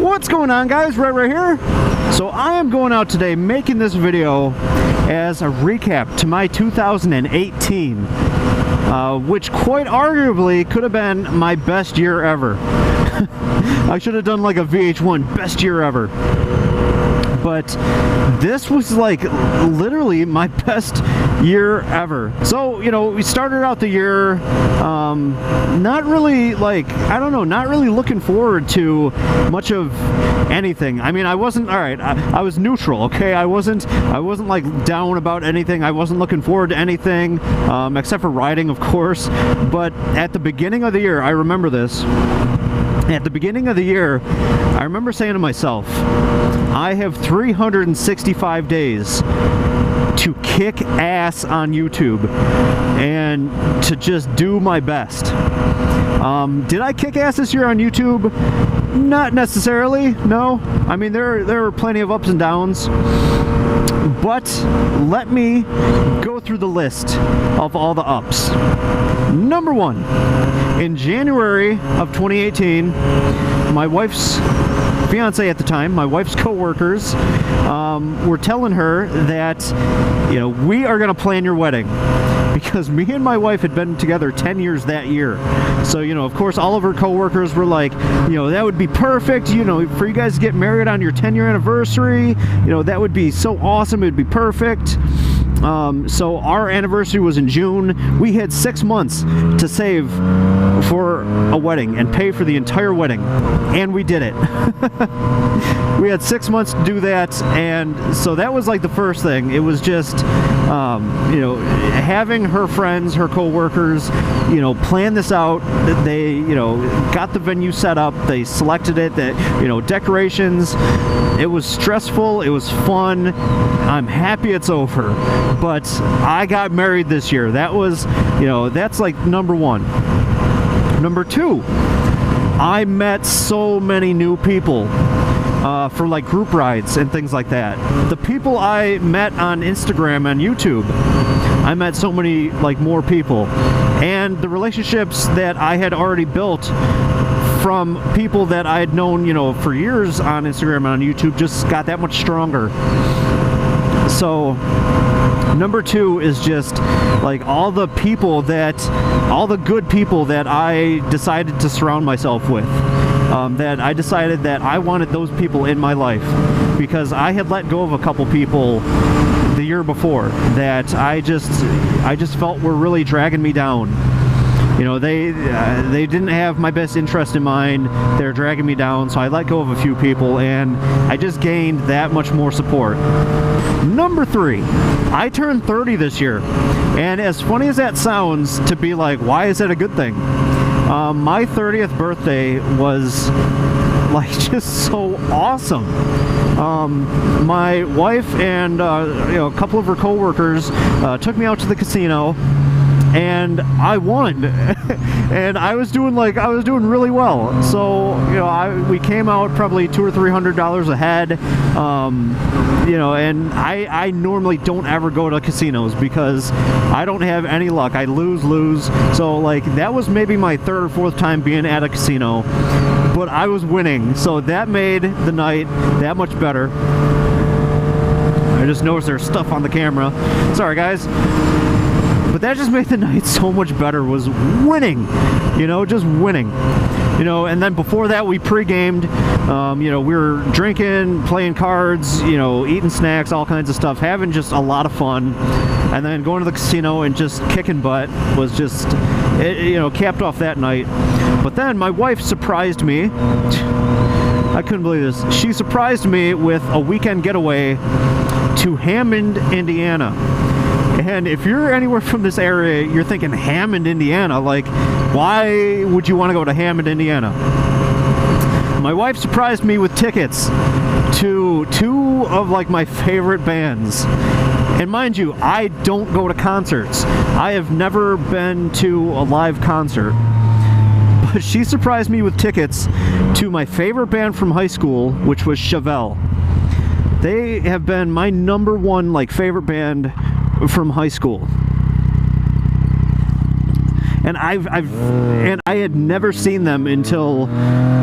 What's going on, guys? Right here. So I am going out today making this video as a recap to my 2018, which quite arguably could have been my best year ever. I should have done like a VH1 best year ever. But this was like literally my best year ever. So, you know, we started out the year not really like, I don't know, not really looking forward to much of anything. I mean, I wasn't, all right, I was neutral, okay? I wasn't like down about anything. I wasn't looking forward to anything except for riding, of course. But at the beginning of the year, I remember this. At the beginning of the year, I remember saying to myself, I have 365 days to kick ass on YouTube and to just do my best. Did I kick ass this year on YouTube? Not necessarily, no. I mean, there were plenty of ups and downs. But let me go through the list of all the ups. Number one, in January of 2018, my wife's fiance at the time, my wife's co-workers, were telling her that, you know, we are going to plan your wedding. Because me and my wife had been together 10 years that year. So, you know, of course, all of her co-workers were like, you know, that would be perfect, you know, for you guys to get married on your 10-year anniversary. You know, that would be so awesome. It would be perfect. So our anniversary was in June. We had 6 months to save for a wedding and pay for the entire wedding. And we did it. We had 6 months to do that. And so that was like the first thing. It was just, you know, having her friends, her co-workers, you know, plan this out. They, you know, got the venue set up. They selected it. That, you know, decorations. It was stressful. It was fun. I'm happy it's over. But I got married this year. That was, you know, that's like number one. Number two, I met so many new people for like group rides and things like that. The people I met on Instagram and YouTube, I met so many like more people. And the relationships that I had already built from people that I had known, you know, for years on Instagram and on YouTube just got that much stronger. So number two is just like all the good people that I decided to surround myself with. That I decided that I wanted those people in my life because I had let go of a couple people the year before that I just felt were really dragging me down. You know, they didn't have my best interest in mind. They're dragging me down, so I let go of a few people, and I just gained that much more support. Number three, I turned 30 this year, and as funny as that sounds to be like, why is that a good thing? My 30th birthday was like just so awesome. My wife and you know, a couple of her co-workers took me out to the casino. And I won, and I was doing really well. So, you know, we came out probably $200 or $300 ahead. You know, and I normally don't ever go to casinos because I don't have any luck. I lose. So like that was maybe my third or fourth time being at a casino, but I was winning. So that made the night that much better. I just noticed there's stuff on the camera. Sorry, guys. But that just made the night so much better, was winning, you know, just winning. You know, and then before that we pre-gamed, you know, we were drinking, playing cards, you know, eating snacks, all kinds of stuff, having just a lot of fun. And then going to the casino and just kicking butt was just, you know, capped off that night. But then my wife surprised me. I couldn't believe this. She surprised me with a weekend getaway to Hammond, Indiana. And if you're anywhere from this area, you're thinking Hammond, Indiana, like, why would you want to go to Hammond, Indiana? My wife surprised me with tickets to two of like my favorite bands. And mind you, I don't go to concerts. I have never been to a live concert. But she surprised me with tickets to my favorite band from high school, which was Chevelle. They have been my number one like favorite band from high school. and I had never seen them until,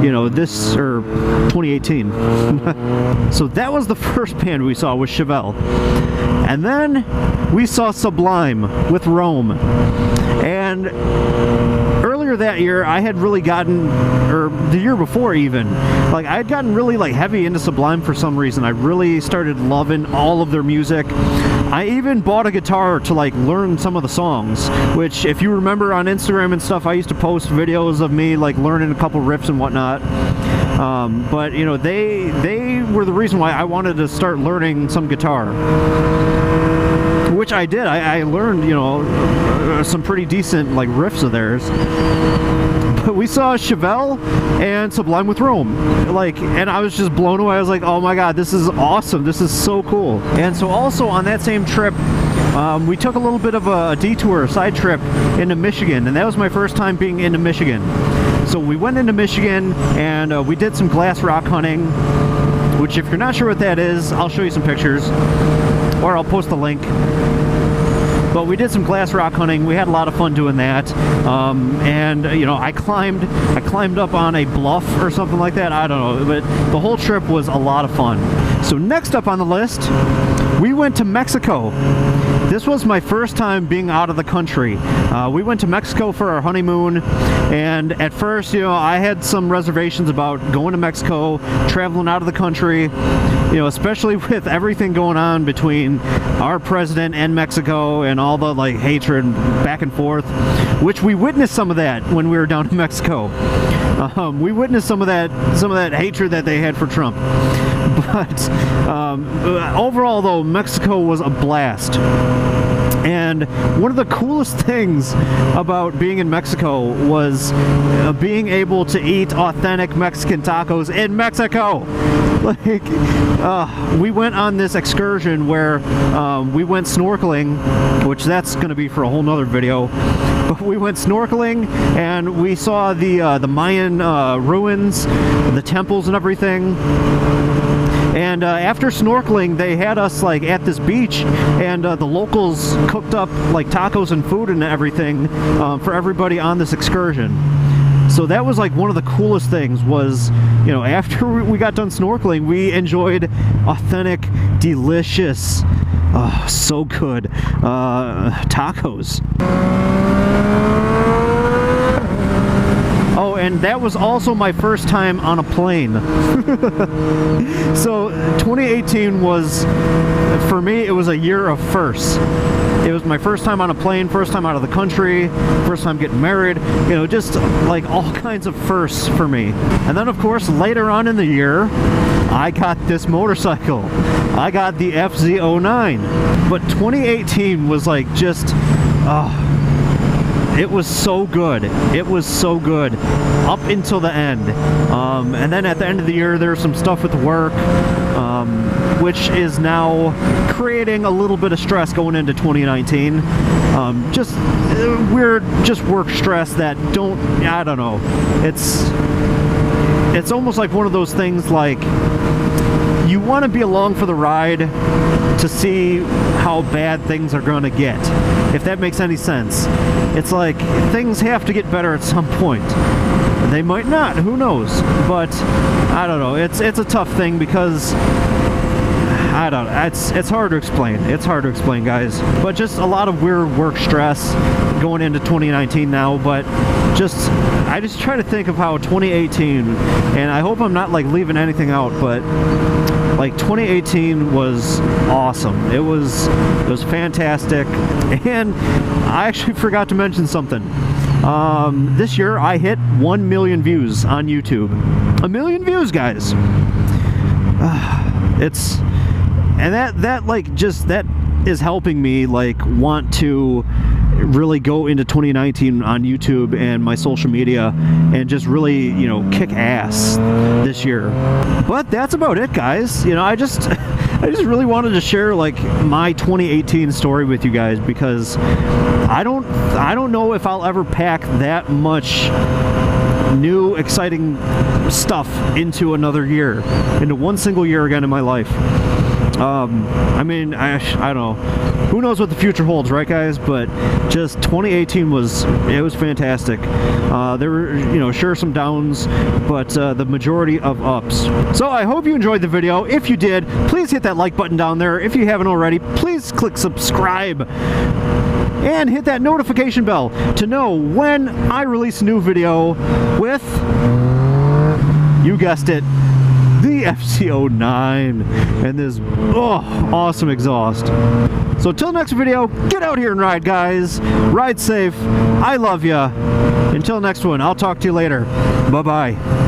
you know, this, or 2018. So that was the first band we saw, was Chevelle. And then we saw Sublime with Rome. And earlier that year, I had really gotten, or the year before even, like I had gotten really like heavy into Sublime for some reason. I really started loving all of their music. I even bought a guitar to like learn some of the songs, which if you remember on Instagram and stuff, I used to post videos of me like learning a couple riffs and whatnot. But you know, they were the reason why I wanted to start learning some guitar, which I did. I learned, you know, some pretty decent like riffs of theirs. But we saw Chevelle and Sublime with Rome, like, and I was just blown away. I was like, oh my god, this is awesome, this is so cool. And so also on that same trip, we took a little bit of a detour, a side trip into Michigan, and that was my first time being into Michigan. So we went into Michigan and we did some glass rock hunting, which if you're not sure what that is, I'll show you some pictures, or I'll post the link. But we did some glass rock hunting. We had a lot of fun doing that. And you know, I climbed up on a bluff or something like that. I don't know, but the whole trip was a lot of fun. So next up on the list, we went to Mexico. This was my first time being out of the country. We went to Mexico for our honeymoon, and at first, you know, I had some reservations about going to Mexico, traveling out of the country, you know, especially with everything going on between our president and Mexico and all the like hatred back and forth, which we witnessed some of that when we were down in Mexico. We witnessed some of that hatred that they had for Trump. But overall, though, Mexico was a blast. And one of the coolest things about being in Mexico was being able to eat authentic Mexican tacos in Mexico. Like, we went on this excursion where we went snorkeling, which that's going to be for a whole nother video. But we went snorkeling and we saw the Mayan ruins, the temples and everything. And after snorkeling, they had us like at this beach, and the locals cooked up like tacos and food and everything for everybody on this excursion. So that was like one of the coolest things was, you know, after we got done snorkeling, we enjoyed authentic, delicious, so good, tacos. Oh, and that was also my first time on a plane. So 2018 was, for me, it was a year of firsts. It was my first time on a plane, first time out of the country, first time getting married, you know, just like all kinds of firsts for me. And then of course later on in the year, I got this motorcycle. I got the FZ09. But 2018 was like just, it was so good. It was so good up until the end. And then at the end of the year, there's some stuff with work, which is now creating a little bit of stress going into 2019. Just weird, just work stress that I don't know. It's almost like one of those things like you want to be along for the ride to see how bad things are going to get, if that makes any sense. It's like things have to get better at some point. They might not, who knows? But I don't know. It's a tough thing because I don't know. It's hard to explain. It's hard to explain, guys. But just a lot of weird work stress going into 2019 now. But I just try to think of how 2018, and I hope I'm not like leaving anything out, but like 2018 was awesome. It was fantastic. And I actually forgot to mention something. This year I hit 1 million views on YouTube. 1 million views, guys. That is helping me like want to really go into 2019 on YouTube and my social media and just really, you know, kick ass this year. But that's about it, guys. You know, I just really wanted to share like my 2018 story with you guys because I don't know if I'll ever pack that much new exciting stuff into another year, into one single year again in my life. I mean, I don't know. Who knows what the future holds, right, guys? But just 2018 was fantastic. There were, you know, sure some downs, but the majority of ups. So I hope you enjoyed the video. If you did, please hit that like button down there. If you haven't already, please click subscribe and hit that notification bell to know when I release a new video with, you guessed it, the FZ09 and this awesome exhaust. So till next video, get out here and ride, guys. Ride safe. I love ya. Until next one, I'll talk to you later. Bye-bye.